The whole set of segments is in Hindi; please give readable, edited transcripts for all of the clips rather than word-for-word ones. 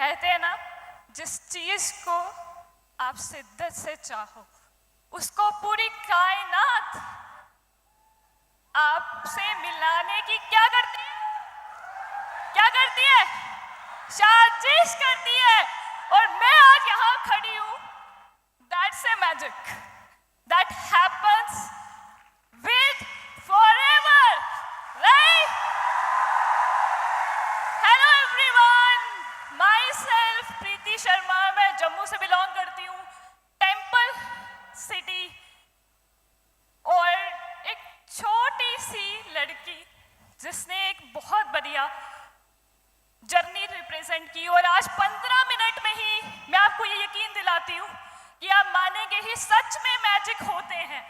कहते हैं ना, जिस चीज को आप शिद्दत से चाहो उसको पूरी कायनात आपसे मिलाने की क्या करती है? क्या करती है? साजिश करती है। और मैं आज यहां खड़ी हूं। That's a magic that happens with forever, right? Hello everyone, my self Preeti Sharma. मैं जम्मू से बिलोंग करती हूँ, टेम्पल सिटी। और एक छोटी सी लड़की जिसने एक बहुत बढ़िया जर्नी रिप्रेजेंट की। और आज 15 मिनट में ही मैं आपको ये यकीन दिलाती हूँ कि आप मानेंगे ही, सच में मैजिक होते हैं।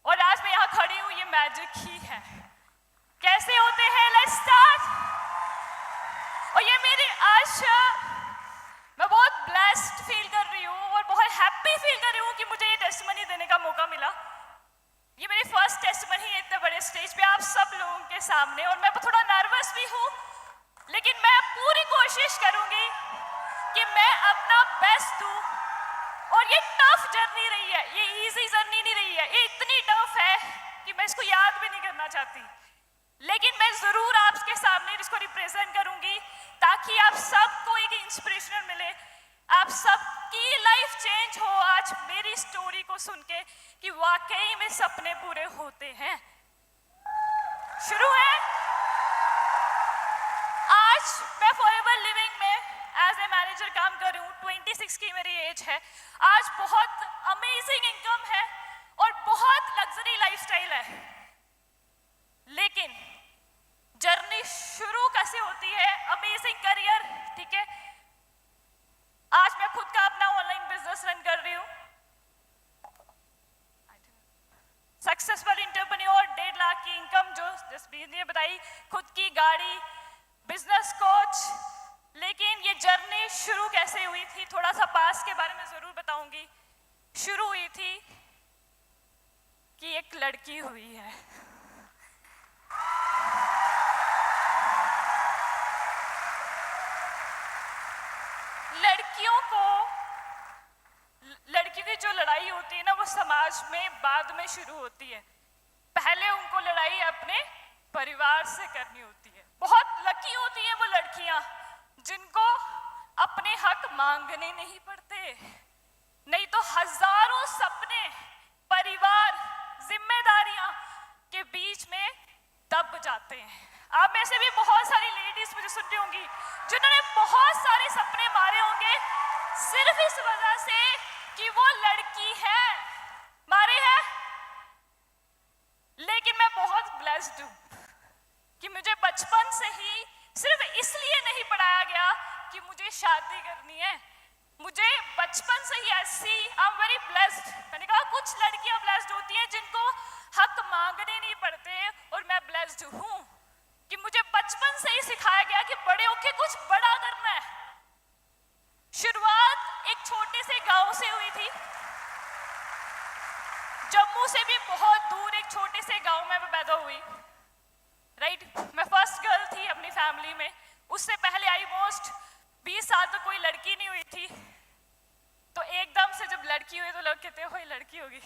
और आज मैं यहाँ खड़ी हूँ, ये मैजिक ही है। कैसे होते हैं? Let's start. और ये मेरी आशा, मैं बहुत ब्लेस्ड फील कर रही हूँ और बहुत हैप्पी फील कर रही हूँ कि मुझे ये टेस्टिमनी देने का मौका मिला। ये मेरी फर्स्ट टेस्टिमनी है इतने बड़े स्टेज पे आप सब लोगों के सामने। और मैं थोड़ा नर्वस भी हूँ, लेकिन मैं पूरी कोशिश करूंगी कि मैं अपना बेस्ट दूं। और ये टफ जर्नी रही है, ये इजी जर्नी नहीं रही है। ये इतनी टफ है कि मैं इसको याद भी नहीं करना चाहती, लेकिन मैं जरूर आपके सामने इसको रिप्रेजेंट करूंगी ताकि आप सबको एक इंस्पिरेशन मिले, आप सबकी लाइफ चेंज हो आज मेरी स्टोरी को सुन के कि वाकई में सपने पूरे होते हैं। शुरू है। आज मैं फॉरएवर लिविंग में एज ए मैनेजर काम कर रही हूँ। 26 की मेरी एज है। आज बहुत अमेजिंग इनकम है और बहुत लग्जरी लाइफस्टाइल है। लेकिन जर्नी शुरू कैसे होती है? अमेजिंग करियर, ठीक है। आज मैं खुद का अपना ऑनलाइन बिजनेस रन कर रही हूँ। सक्सेसफुल एंटरप्रेन्योर, 1.5 लाख की इनकम जो जसबीर ने बताई, खुद की गाड़ी, बिजनेस कोच। लेकिन ये जर्नी शुरू कैसे हुई थी? थोड़ा सा पास के बारे में जरूर बताऊंगी। शुरू हुई थी कि एक लड़की हुई है। लड़कियों की जो लड़ाई होती है ना, वो समाज में बाद में शुरू होती है। पहले उनको लड़ाई अपने परिवार से करनी होती है। बहुत लकी होती हैं वो लड़कियां जिनको अपने हक मांगने नहीं पड़ते, नहीं तो हजारों सपने, परिवार, जिम्मेदारियां के बीच में दब जाते हैं। आप में से भी बहुत सारी लेडीज मुझे सुन रही होंगी जिन्होंने बहुत सारे सपने मारे होंगे सिर्फ इस वजह से कि वो लड़की है। मारे हैं। लेकिन मैं बहुत ब्लेस्ड हूं कि मुझे बचपन से ही सिर्फ इसलिए नहीं पढ़ाया गया कि मुझे शादी करनी है। मुझे बचपन से ही ऐसी, आई एम वेरी ब्लेस्ड। मैंने कहा कुछ लड़कियां ब्लेस्ड होती हैं जिनको हक मांगने नहीं पड़ते, और मैं ब्लेस्ड हूं कि मुझे बचपन से ही सिखाया गया कि बड़े होके कुछ बड़ा करना है। शुरुआत एक छोटे से गांव से हुई थी, जम्मू से भी बहुत दूर एक छोटे से गांव में मैं पैदा हुई, राइट। मैं फर्स्ट गर्ल थी अपनी फैमिली में। उससे पहले ऑलमोस्ट 20 साल तो कोई लड़की नहीं हुई थी। तो एकदम से जब लड़की हुई तो लोग कहते हो लड़की होगी।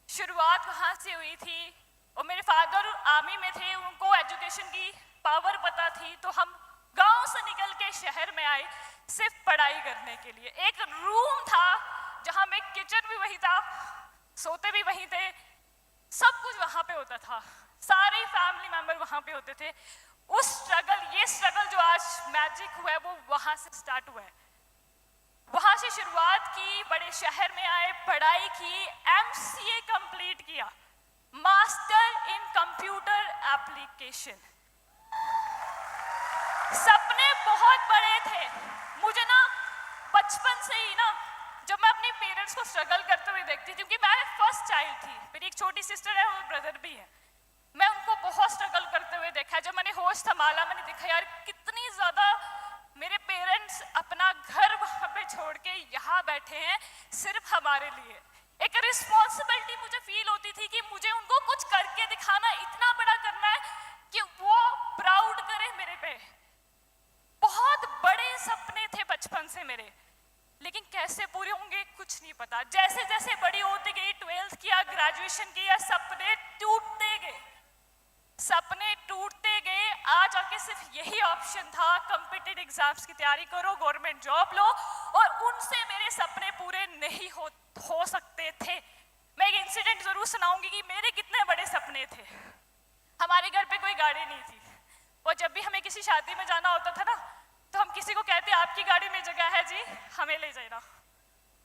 शुरुआत वहां से हुई थी। और मेरे फादर आर्मी में थे, उनको एजुकेशन की पावर पता थी, तो हम गांव से निकल के शहर में आए सिर्फ पढ़ाई करने के लिए। एक रूम था जहां में किचन भी वही था, सोते भी वहीं थे, सब कुछ वहां पे होता था, सारे फैमिली मेंबर वहां पे होते थे। उस स्ट्रगल, ये स्ट्रगल जो आज मैजिक हुआ है, वो वहां से स्टार्ट हुआ है। वहां से शुरुआत की, बड़े शहर में आए, पढ़ाई की, MCA कंप्लीट किया, मास्टर इन कंप्यूटर एप्लीकेशन। सपने बहुत बड़े थे मुझे ना, बचपन से ही ना। जब मैं अपने पेरेंट्स को स्ट्रगल करते हुए देखती थी, क्योंकि मैं फर्स्ट चाइल्ड थी, मेरी एक छोटी सिस्टर है और ब्रदर भी है, मैं उनको बहुत स्ट्रगल करते हुए देखा। जब मैंने होश संभाला, मैंने देखा यार कितनी ज्यादा मेरे पेरेंट्स अपना घर वहां पे छोड़ के यहाँ बैठे हैं सिर्फ हमारे लिए। एक रिस्पॉन्सिबिलिटी मुझे फील होती थी कि मुझे उनको कुछ करके दिखाना, इतना बड़ा करना है कि वो प्राउड करे मेरे पे। बहुत मेरे, लेकिन कैसे पूरे होंगे कुछ नहीं पता। जैसे जैसे बड़ी होती गई, 12th किया, ग्रेजुएशन किया, सपने टूटते गए, सपने टूटते गए। आज आके सिर्फ यही ऑप्शन था, कॉम्पिटिटिव एग्जाम्स की तैयारी करो, गवर्नमेंट जॉब लो, और उनसे मेरे सपने पूरे नहीं हो सकते थे। मैं एक इंसिडेंट जरूर सुनाऊंगी कि मेरे कितने बड़े सपने थे। हमारे घर पे कोई गाड़ी नहीं थी, और जब भी हमें किसी शादी में जाना होता था ना, तो हम किसी को कहते आपकी गाड़ी में जगह है जी, हमें ले जाना।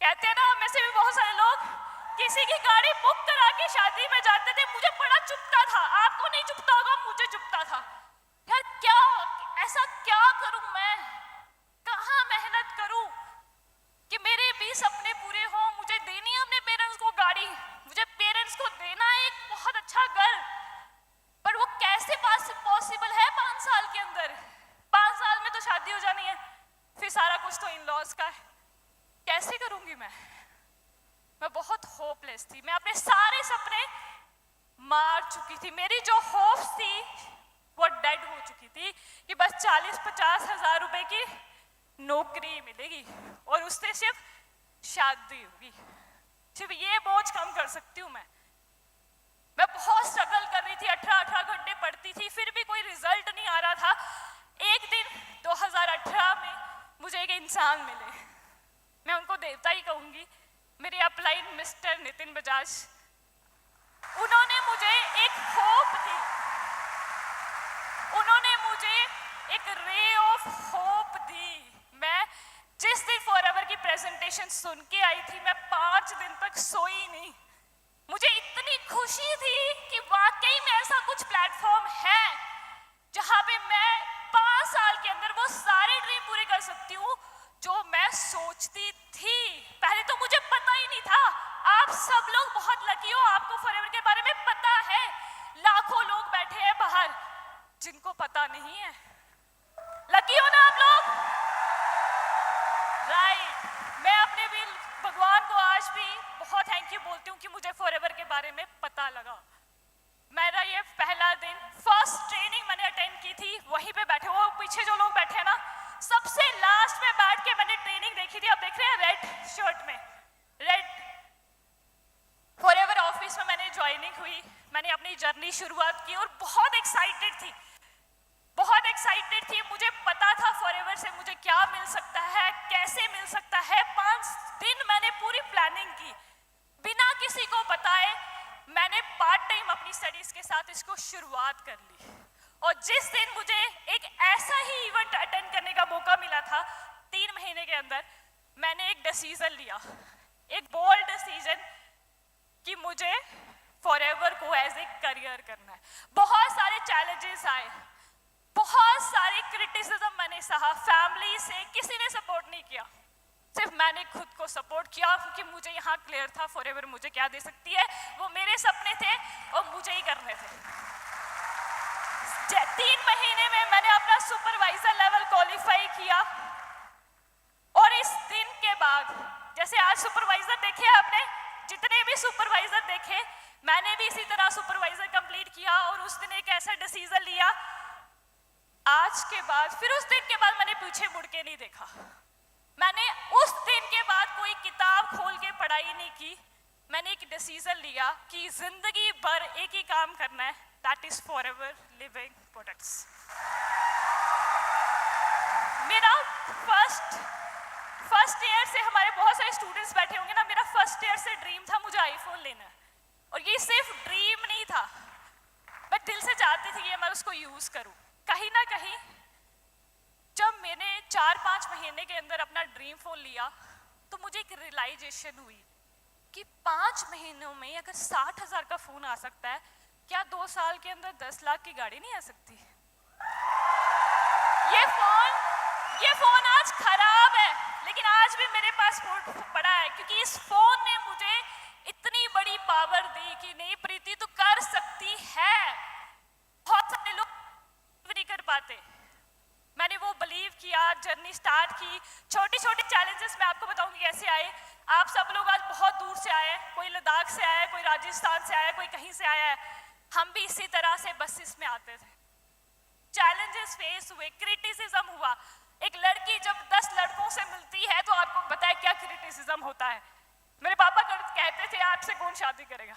कहते हैं ना, हम में से भी बहुत सारे लोग किसी की गाड़ी बुक करा के शादी में जाते थे। मुझे बड़ा चुभता था, आपको नहीं चुभता होगा, मुझे चुभता था। यार क्या, ऐसा क्या करूं मैं, कहाँ मेहनत करूं कि मेरे भी सपने पूरे हों। मुझे देनी है अपने पेरेंट्स को गाड़ी, मुझे पेरेंट्स को देना है एक बहुत अच्छा घर, पर वो कैसे पॉसिबल है 5 साल के अंदर? 5 साल में तो शादी हो जानी है, फिर सारा कुछ तो इन लॉज का है। कैसे करूंगी मैं बहुत होपलेस थी। मैं अपने सारे सपने मार चुकी थी। मेरी जो होप्स थी वो डेड हो चुकी थी कि बस 40-50 हजार रुपए की नौकरी मिलेगी और उससे सिर्फ शादी होगी, सिर्फ ये बोझ कम कर सकती हूँ मैं। बहुत स्ट्रगल कर रही थी, 18 घंटे पढ़ती थी, फिर भी कोई रिजल्ट नहीं आ रहा था। एक दिन 2018 में मुझे एक इंसान मिले, मैं उनको देवता ही कहूंगी, मेरे अपलाइन मिस्टर नितिन बजाज। उन्होंने मुझे एक होप दी, उन्होंने मुझे एक रे ऑफ होप दी। मैं जिस दिन फॉरएवर की प्रेजेंटेशन सुन के आई थी, मैं 5 दिन तक सोई नहीं। मुझे इतनी खुशी थी कि वाकई में ऐसा कुछ प्लेटफॉर्म है जहां पे मैं 5 साल के अंदर वो सारे ड्रीम पूरे कर सकती हूँ जो मैं सोचती थी। पहले तो मुझे पता ही नहीं था। आप सब लोग बहुत लकी हो, आपको फॉरएवर के बारे में पता है। लाखों लोग बैठे हैं बाहर जिनको पता नहीं है। लकी हो ना आप लोग? राइट। मैं अपने भी भगवान को आज भी बहुत थैंक यू बोलती हूँ कि मुझे फॉरएवर के बारे में पता लगा। मेरा ये पहला दिन, फर्स्ट ट्रेनिंग मैंने अटेंड की थी, वहीं पे बैठे, वो पीछे जो लोग बैठे हैं ना, सबसे लास्ट में बैठ के मैंने ट्रेनिंग देखी थी। आप देख रहे हैं रेड शर्ट में, रेड फॉरएवर ऑफिस में मैंने ज्वाइनिंग हुई, मैंने अपनी जर्नी शुरुआत की और बहुत एक्साइटेड थी, बहुत एक्साइटेड थी। मुझे पता था फॉरएवर से मुझे क्या मिल सकता है, कैसे मिल सकता है। 5 दिन मैंने पूरी प्लानिंग की बिना किसी को बताए। मैंने पार्ट टाइम अपनी स्टडीज के साथ इसको शुरुआत कर ली, और जिस दिन मुझे एक ऐसा ही इवेंट अटेंड करने का मौका मिला था 3 महीने के अंदर, मैंने एक डिसीजन लिया, एक बोल्ड डिसीजन कि मुझे फॉरएवर को एज ए करियर करना है। बहुत सारे चैलेंजेस आए, बहुत सारे क्रिटिसिज्म मैंने सहा, फैमिली से किसी ने सपोर्ट नहीं किया, सिर्फ मैंने खुद को सपोर्ट किया, क्योंकि मुझे यहाँ क्लियर था फॉरएवर मुझे क्या दे सकती है। वो मेरे सपने थे और मुझे ही करने थे। 3 महीने में मैंने अपना सुपरवाइजर लेवल क्वालिफाई किया, और इस दिन के बाद, जैसे आज सुपरवाइजर देखे आपने, जितने भी सुपरवाइजर देखे, मैंने भी इसी तरह सुपरवाइजर कंप्लीट किया और उस दिन एक ऐसा डिसीजन लिया। आज के बाद, फिर उस दिन के बाद मैंने पीछे मुड़ के नहीं देखा। मैंने उस दिन के बाद कोई किताब खोल के पढ़ाई नहीं की। मैंने एक डिसीजन लिया कि जिंदगी भर एक ही काम करना है, that is forever living products. मेरा फर्स्ट ईयर से, हमारे बहुत सारे स्टूडेंट्स बैठे होंगे ना, मेरा फर्स्ट ईयर से ड्रीम था मुझे आईफोन लेना है, और ये सिर्फ ड्रीम नहीं था, मैं दिल से चाहती थी कि मैं उसको यूज करूं। कहीं ना कहीं जब मैंने 4-5 महीने के अंदर अपना ड्रीम फोन लिया, तो मुझे एक रियलाइजेशन हुई कि 5 महीनों में अगर 60,000 का फोन आ सकता है, क्या 2 साल के अंदर 10 लाख की गाड़ी नहीं आ सकती? ये फोन आज खराब है, लेकिन आज भी मेरे पास पड़ा है, क्योंकि इस फोन ने मुझे इतनी बड़ी पावर दी कि नहीं प्रीति तू कर सकती है। बहुत सारे लोग नहीं कर पाते। मैंने वो बिलीव किया, जर्नी स्टार्ट की। छोटे छोटे चैलेंजेस मैं आपको बताऊंगी कैसे आए। आप सब लोग आज बहुत दूर से आए, कोई लद्दाख से आया, कोई राजस्थान से आया, कोई कहीं से आया है। हम भी इसी तरह से बसेस में आते थे, चैलेंजेस फेस हुए, क्रिटिसिज्म हुआ। एक लड़की जब 10 लड़कों से मिलती है तो आपको पता है क्या क्रिटिसिज्म होता है। मेरे पापा कहते थे आपसे कौन शादी करेगा।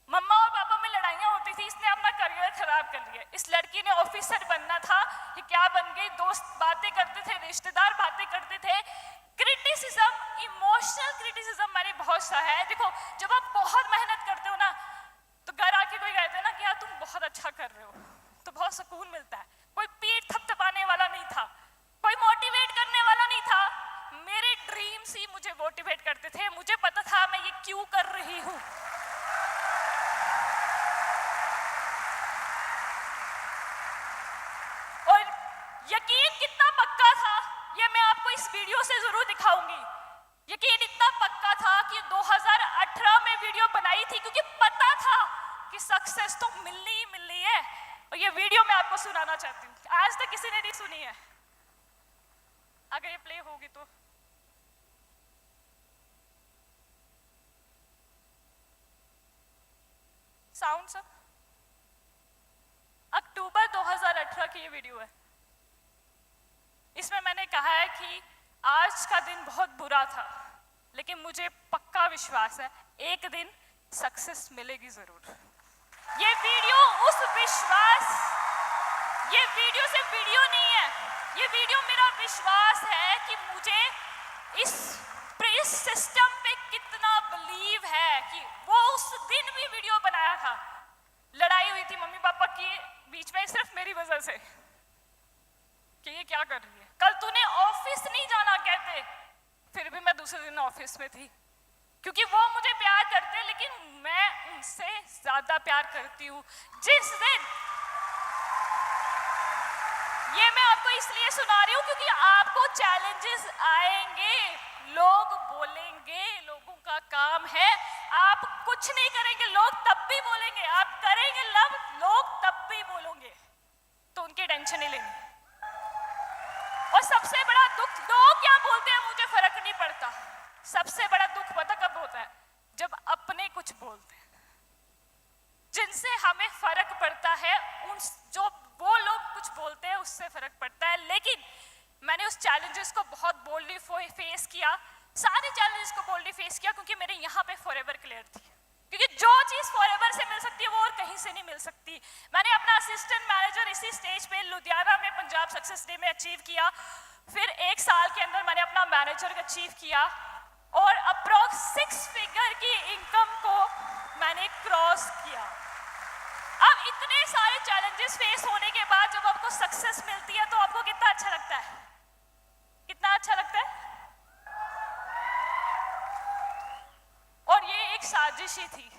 मम्मा और पापा में लड़ाइयाँ होती थी, इसने अपना करियर खराब कर लिया। इस लड़की ने ऑफिसर बनना था, ये क्या बन गई। दोस्त बातें करते थे, रिश्तेदार बातें करते थे। क्रिटिसिज्म, इमोशनल क्रिटिसिज्म मैंने बहुत सा है। देखो जब आप बहुत मेहनत करते हो ना तो घर आके कोई कहते हैं ना कि यार तुम बहुत अच्छा कर रहे हो, तो बहुत सुकून मिलता है। कोई पीठ थपथपाने वाला नहीं था, कोई मोटिवेट करने वाला नहीं था। मेरे ड्रीम्स ही मुझे मोटिवेट करते थे। मुझे पता था मैं ये क्यों कर रही हूँ। और यकीन कितना पक्का था ये मैं आपको इस वीडियो से जरूर दिखाऊंगी। यकीन इतना पक्का था कि 2018 में वीडियो बनाई थी क्योंकि पता था कि सक्सेस तो मिलनी ही मिलनी है। और ये वीडियो मैं आपको सुनाना चाहती हूँ, आज तक किसी ने नहीं सुनी है। अगर ये प्ले होगी तो साउंड सब। अक्टूबर 2018 की ये वीडियो है। इसमें मैंने कहा है कि आज का दिन बहुत बुरा था लेकिन मुझे पक्का विश्वास है एक दिन सक्सेस मिलेगी जरूर। ये वीडियो उस विश्वास, ये वीडियो सिर्फ वीडियो नहीं है, ये वीडियो मेरा विश्वास है कि मुझे इस सिस्टम पे कितना बिलीव है कि वो उस दिन भी वीडियो बनाया था। लड़ाई हुई थी मम्मी पापा की बीच में सिर्फ मेरी वजह से कि ये क्या कर रही है, कल तूने ऑफिस नहीं जाना कहते, फिर भी मैं दूसरे दिन ऑफिस में थी क्योंकि वो मुझे प्यार करते लेकिन मैं उनसे ज्यादा प्यार करती हूँ। जिस दिन ये मैं आपको इसलिए सुना रही हूँ क्योंकि आपको चैलेंजेस आएंगे, लोग बोलेंगे, लोगों का काम है। आप कुछ नहीं करेंगे लोग तब भी बोलेंगे, आप करेंगे लोग तब भी बोलोगे, तो उनकी टेंशन नहीं लेनी। और सबसे बड़ा दुख, लोग क्या बोलते हैं मुझे फर्क नहीं पड़ता। सबसे बड़ा दुख पता कब होता है, जब अपने कुछ बोलते हैं। जिनसे हमें फर्क पड़ता है उन जो वो लोग कुछ बोलते हैं उससे फर्क पड़ता है। लेकिन मैंने उस चैलेंजेस को बहुत बोल्डली फेस किया, सारे चैलेंजेस को बोल्डली फेस किया क्योंकि मेरे यहाँ पे फॉरएवर क्लियर थी। क्योंकि जो चीज फॉरएवर से मिल सकती है वो और कहीं से नहीं मिल सकती। मैंने अपना असिस्टेंट मैनेजर इसी स्टेज पे लुधियाना में पंजाब सक्सेस डे में अचीव किया। फिर 1 साल के अंदर मैंने अपना मैनेजर अचीव किया और अप्रॉक्स 6 फिगर की इनकम को मैंने क्रॉस किया। अब इतने सारे चैलेंजेस फेस होने के बाद जब आपको सक्सेस मिलती है तो आपको कितना अच्छा लगता है, कितना अच्छा लगता है। और ये एक साजिश ही थी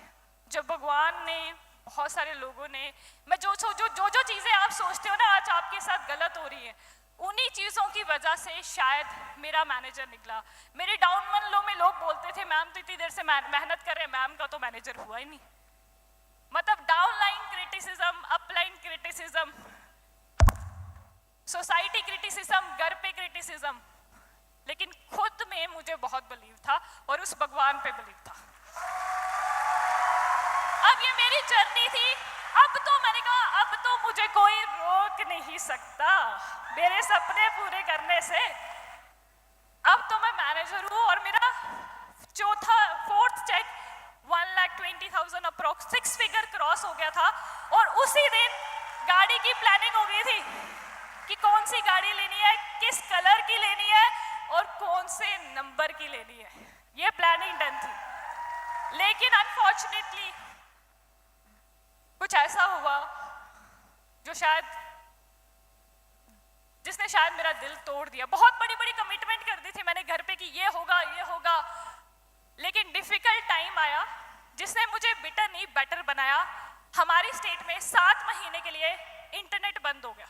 जब भगवान ने, बहुत सारे लोगों ने, मैं जो चीजें आप सोचते हो ना आज आपके साथ गलत हो रही है, उन्हीं चीजों की वजह से शायद मेरा मैनेजर निकला। मेरे डाउन मन लो में लोग बोलते थे मैम तो इतनी देर से मेहनत कर रहे हैं, मैम का तो मैनेजर हुआ ही नहीं। मतलब down line criticism, upline criticism, society criticism, घर पे क्रिटिसिज्म, लेकिन खुद में मुझे बहुत बिलीव था और उस भगवान पे बिलीव था। अब ये मेरी जर्नी थी। अब तो मैंने कहा अब तो मुझे कोई रोक नहीं सकता मेरे सपने पूरे करने से। अब तो मैं मैनेजर हूँ और मेरा fourth check 1,20,000 approx 6 figure cross हो गया था। और उसी दिन गाड़ी की प्लानिंग हो गई थी कि कौन सी गाड़ी लेनी है, किस कलर की लेनी है और कौन से नंबर की लेनी है। ये प्लानिंग डन थी। लेकिन अनफॉर्चुनेटली कुछ ऐसा हुआ जो जिसने शायद मेरा दिल तोड़ दिया। बहुत बड़ी बड़ी कमिटमेंट कर दी थी मैंने घर पे कि ये होगा ये होगा, लेकिन डिफिकल्ट टाइम आया जिसने मुझे बिटर नहीं बेटर बनाया। हमारी स्टेट में 7 महीने के लिए इंटरनेट बंद हो गया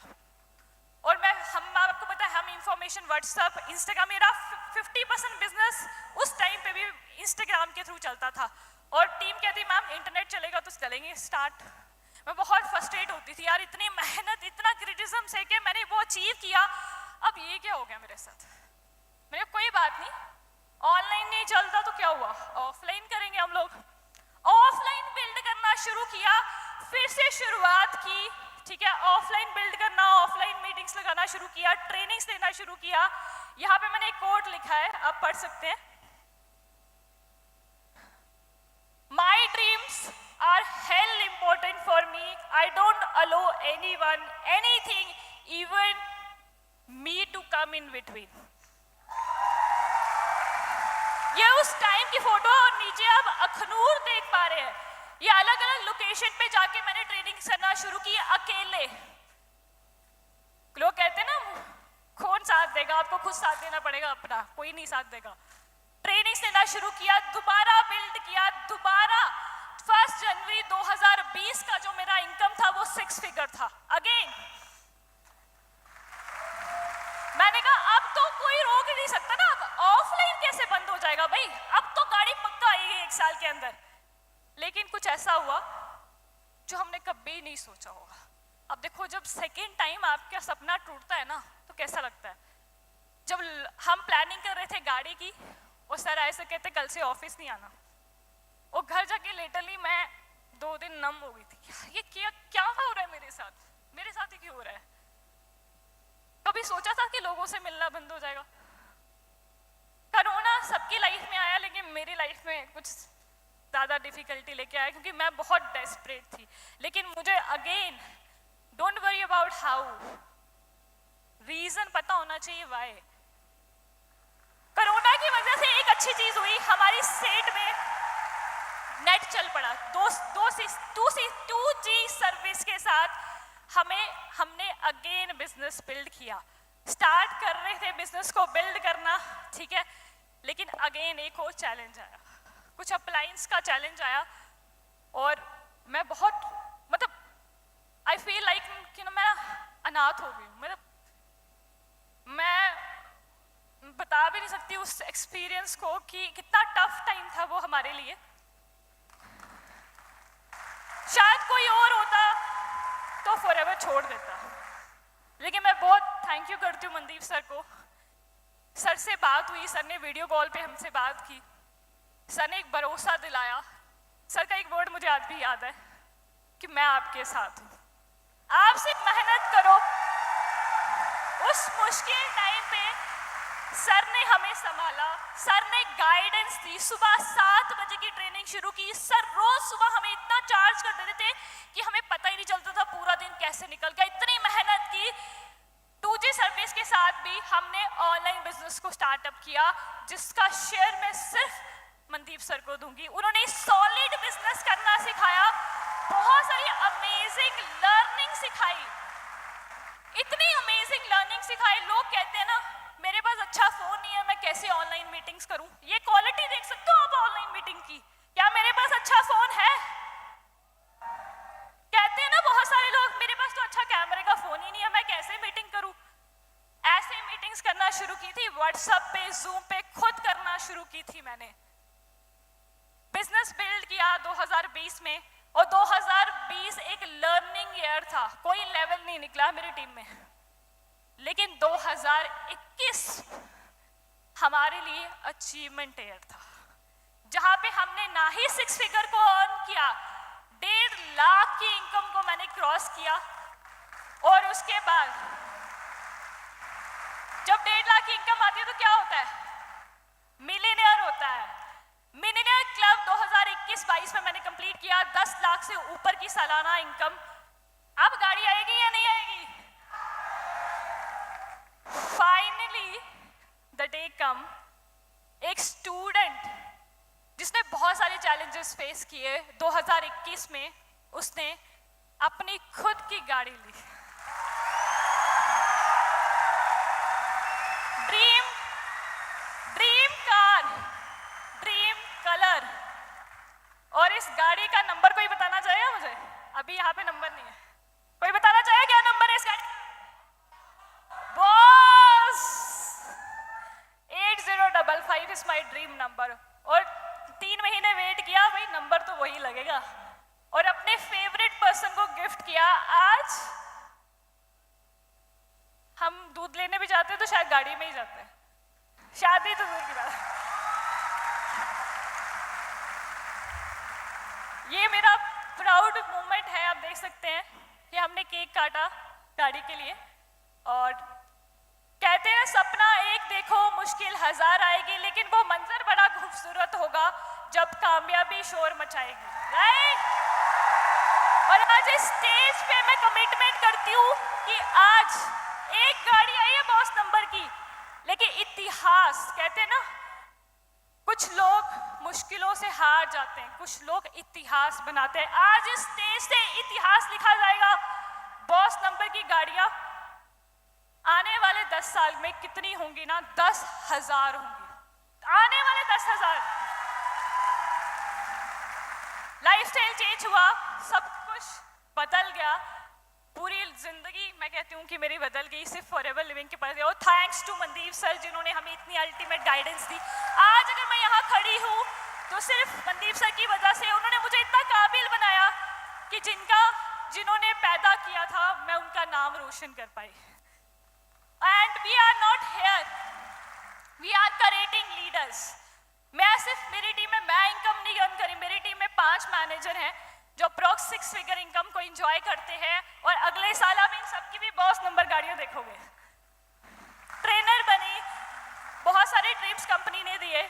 और आपको पता है हम इंफॉर्मेशन व्हाट्सएप इंस्टाग्राम, मेरा 50% बिजनेस उस टाइम पे भी इंस्टाग्राम के थ्रू चलता था। और टीम कहती मैम इंटरनेट चलेगा तो चलेंगे स्टार्ट। मैं बहुत फ्रस्ट्रेट होती थी यार, इतनी मेहनत इतना क्रिटिसिज्म से के मैंने वो अचीव किया, अब ये क्या हो गया मेरे साथ। मेरे कोई बात नहीं, ऑनलाइन नहीं चलता तो क्या हुआ, ऑफलाइन करेंगे हम लोग। ऑफलाइन बिल्ड करना शुरू किया, फिर से शुरुआत की ठीक है, ऑफलाइन बिल्ड करना, ऑफलाइन मीटिंग्स लगाना शुरू किया, ट्रेनिंग्स देना शुरू किया। यहाँ पे मैंने एक कोट लिखा है, आप पढ़ सकते हैं। My dreams are hell important for me. I don't allow anyone, anything, even me to come in between. ये उस टाइम की फोटो और नीचे आप अखनूर देख पा रहे हैं। ये अलग अलग लोकेशन पे जाके मैंने ट्रेनिंग करना शुरू की अकेले। लोग कहते हैं ना, कौन साथ देगा, आपको खुद साथ देना पड़ेगा अपना, कोई नहीं साथ देगा। ट्रेनिंग देना शुरू किया, दोबारा बिल्ड किया, दोबारा 1 जनवरी 2020 का जो मेरा इनकम था वो 6 फिगर था। अगेन मैंने कहा अब तो कोई रोक ही नहीं सकता ना, अब ऑफलाइन कैसे बंद हो जाएगा भाई, अब तो गाड़ी पक्का आएगी 1 साल के अंदर। लेकिन कुछ ऐसा हुआ जो हमने कभी नहीं सोचा होगा। अब देखो, जब सेकेंड टाइम आपका सपना टूटता है ना तो कैसा लगता है। जब हम प्लानिंग कर रहे थे गाड़ी की, और सर ऐसे कहते कल से ऑफिस नहीं आना, और घर जाके लिटरली मैं 2 दिन नम हो गई थी। ये क्या हो रहा है मेरे साथ ही क्यों हो रहा है। कभी सोचा था कि लोगों से मिलना बंद हो जाएगा। कोरोना सबकी लाइफ में आया, लेकिन मेरी लाइफ में कुछ ज़्यादा डिफिकल्टी लेके आया, क्योंकि मैं बहुत डेस्परेट थी। लेकिन मुझे again, don't worry about how, reason पता होना चाहिए वाई। कोरोना की वजह से एक अच्छी चीज हुई, हमारी स्टेट में नेट चल पड़ा। 2G सर्विस के साथ हमने अगेन बिजनेस बिल्ड किया। स्टार्ट कर रहे थे बिजनेस को बिल्ड करना, ठीक है, लेकिन अगेन एक और चैलेंज आया, कुछ अप्लायंस का चैलेंज आया। और मैं बहुत आई फील लाइक कि ना मैं अनाथ हो गई हूँ। मैं बता भी नहीं सकती उस एक्सपीरियंस को कि कितना टफ टाइम था वो हमारे लिए। शायद कोई और होता तो फॉरएवर छोड़ देता, लेकिन मैं बहुत थैंक यू करती हूँ मनदीप सर को। सर से बात हुई, सर ने वीडियो कॉल पे हमसे बात की, सर ने एक भरोसा दिलाया। सर का एक वर्ड मुझे आज भी याद है कि मैं आपके साथ हूँ, आप सिर्फ मेहनत करो। उस मुश्किल टाइम पे सर ने हमें संभाला, सर ने गाइडेंस दी। सुबह 7 बजे की ट्रेनिंग शुरू की। सर रोज सुबह हमें इतना चार्ज कर देते थे कि हमें पता ही नहीं चलता था पूरा दिन कैसे निकल गया। इतनी मेहनत की। 2G सर्विस के साथ भी हमने ऑनलाइन बिजनेस को स्टार्टअप किया, जिसका शेयर मैं सिर्फ मनदीप सर को दूंगी। उन्होंने सॉलिड बिजनेस करना सिखाया, बहुत सारी अमेजिंग लर्निंग सिखाई, इतनी अमेजिंग लर्निंग सिखाई। लोग कहते हैं ना, मेरे पास अच्छा फोन नहीं है, मैं कैसे ऑनलाइन मीटिंग्स करूं। ये क्वालिटी देख सकते हो आप ऑनलाइन मीटिंग की, क्या मेरे पास अच्छा फोन है? कहते हैं ना बहुत सारे लोग, मेरे पास तो अच्छा कैमरे का फोन ही नहीं है, मैं कैसे मीटिंग करूं। ऐसे मीटिंग्स करना शुरू की थी, व्हाट्सएप पे, जूम पे खुद करना शुरू की थी मैंने। बिजनेस बिल्ड किया 2020 में, और 2020 एक लर्निंग ईयर था। कोई लेवल नहीं निकला मेरी टीम में, लेकिन 2021 हमारे लिए अचीवमेंट ईयर था, जहां पे हमने ना ही 6 फिगर को अर्न किया, 1.5 लाख की इनकम को मैंने क्रॉस किया। और उसके बाद जब 1.5 लाख की इनकम आती है तो क्या होता है? मिलियनेयर होता है। मिलियनेयर क्लब 2021-22 में मैंने कंप्लीट किया, 10 लाख से ऊपर की सालाना इनकम। अब गाड़ी आएगी या नहीं आएगी? फाइनली द डे कम, एक स्टूडेंट जिसने बहुत सारे चैलेंजेस फेस किए, 2021 में उसने अपनी खुद की गाड़ी ली। Dream car, dream colour. और इस गाड़ी का नंबर कोई बताना चाहेगा मुझे? अभी यहाँ पे नंबर नहीं है, कोई बताना चाहेगा क्या नंबर है इस गाड़ी? Boss 8055 is my dream number. और 3 महीने वेट किया, भाई नंबर तो वही लगेगा। और अपने फेवरेट पर्सन को गिफ्ट किया। आज हम दूध लेने भी जाते हैं तो शायद गाड़ी में ही जाते हैं, शादी तो दूर की बात। ये मेरा प्राउड मोमेंट है, आप देख सकते हैं ये हमने केक काटा गाड़ी के लिए, और कहते हैं सपना एक देखो मुश्किल हजार आएगी, लेकिन वो मंजर बड़ा खूबसूरत होगा जब कामयाबी शोर मचाएगी, राइट। और आज इस स्टेज पे मैं कमिटमेंट करती हूँ कि आज एक गाड़ी आई है बॉस नंबर की, लेकिन इतिहास, कहते हैं ना कुछ लोग मुश्किलों से हार जाते हैं, कुछ लोग इतिहास बनाते हैं। आज इस स्टेज से इतिहास लिखा जाएगा। बॉस नंबर की गाड़ियां आने वाले 10 साल में कितनी होंगी ना, 10,000 होंगी, आने वाले 10,000। लाइफस्टाइल चेंज हुआ, सब कुछ बदल गया, पूरी जिंदगी मैं कहती हूँ कि मेरी बदल गई सिर्फ फॉरएवर लिविंग के पर। और थैंक्स टू मनदीप सर जिन्होंने हमें इतनी अल्टीमेट गाइडेंस दी। आज अगर मैं यहाँ खड़ी हूँ तो सिर्फ मनदीप सर की वजह से, उन्होंने मुझे इतना काबिल बनाया कि जिन्होंने पैदा किया था मैं उनका नाम रोशन कर पाई। And we are not here, we are creating leaders. मैं सिर्फ, मेरी टीम में मैं इनकम नहीं अर्न करी, मेरी टीम में 5 मैनेजर हैं जो अप्रॉक्स 6 फिगर इनकम को एंजॉय करते हैं, और अगले साल आप इन सबकी भी बॉस नंबर गाड़ियां देखोगे। ट्रेनर बनी, बहुत सारे ट्रिप्स कंपनी ने दिए,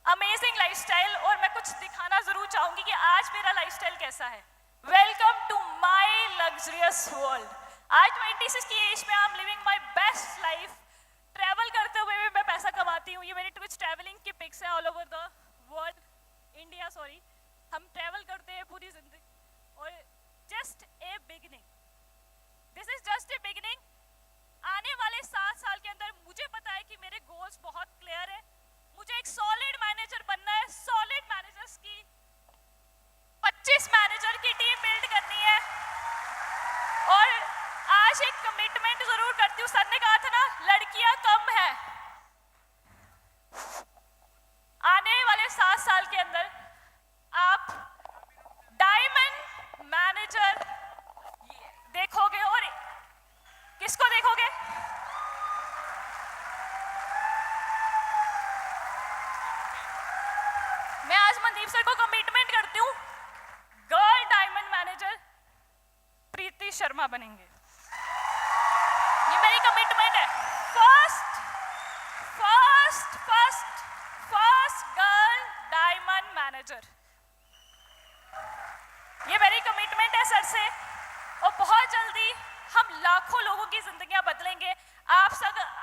अमेजिंग लाइफस्टाइल। और मैं कुछ दिखाना जरूर चाहूंगी कि आज मेरा लाइफस्टाइल कैसा है। Welcome to my luxurious world. आज 26 की एज में I am living my best life. Travel करते हुए भी मैं पैसा कमाती हूँ। ये मेरी कुछ ट्रैवलिंग की पिक्स हैं all over the world, India sorry. हम ट्रैवल करते हैं पूरी जिंदगी, और just a beginning, this is just a beginning. आने वाले 7 साल के अंदर मुझे पता है कि मेरे गोल्स बहुत क्लियर है। मुझे एक सॉलिड मैनेजर बनना है, सॉलिड मैनेजर्स की 25 मैनेजर की टीम बिल्ड करनी है। और आज एक कमिटमेंट जरूर करती हूँ, सर ने कहा था ना लड़कियां कम है, आने वाले 7 साल के अंदर आप डायमंड मैनेजर देखोगे। और किसको देखोगे? मैं आज मनदीप सर को कमिटमेंट करती हूँ, गर्ल डायमंड मैनेजर प्रीति शर्मा बनेंगे। ये मेरी कमिटमेंट है। फर्स्ट गर्ल डायमंड मैनेजर, ये मेरी कमिटमेंट है सर से। और बहुत जल्दी हम लाखों लोगों की जिंदगियां बदलेंगे।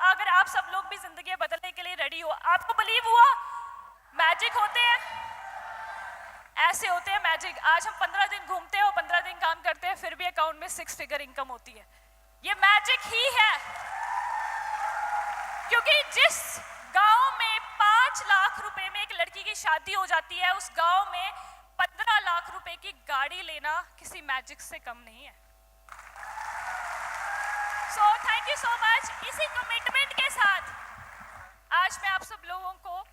अगर आप सब लोग भी जिंदगियां बदलने के लिए रेडी हो, आपको बिलीव हुआ मैजिक होते हैं, ऐसे होते हैं मैजिक। आज हम 15 दिन घूमते हैं और 15 दिन काम करते हैं, फिर भी अकाउंट में 6 फिगर इनकम होती है। ये मैजिक ही है, क्योंकि जिस गांव में 5 लाख रुपए में एक लड़की की शादी हो जाती है, उस गांव में 15 लाख रुपए की गाड़ी लेना किसी मैजिक से कम नहीं है। So thank you so much. इसी कमिटमेंट के साथ आज मैं आप सब लोगों को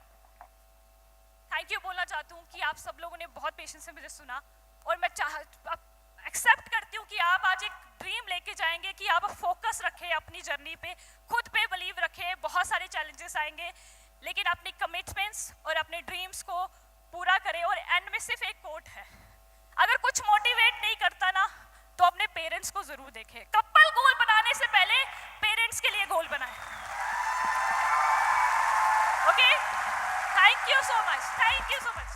थैंक यू बोलना चाहती हूँ कि आप सब लोगों ने बहुत पेशेंस से मुझे सुना, और मैं एक्सेप्ट करती हूँ कि आप आज एक ड्रीम लेके जाएंगे, कि आप फोकस रखें अपनी जर्नी पे, खुद पे बिलीव रखें। बहुत सारे चैलेंजेस आएंगे, लेकिन अपनी कमिटमेंट्स और अपने ड्रीम्स को पूरा करें। और एंड में सिर्फ एक कोट है, अगर कुछ मोटिवेट नहीं करता ना तो अपने पेरेंट्स को जरूर देखें। कपल गोल बनाने से पहले पेरेंट्स के लिए गोल बनाएं। Okay, thank you so much, thank you so much.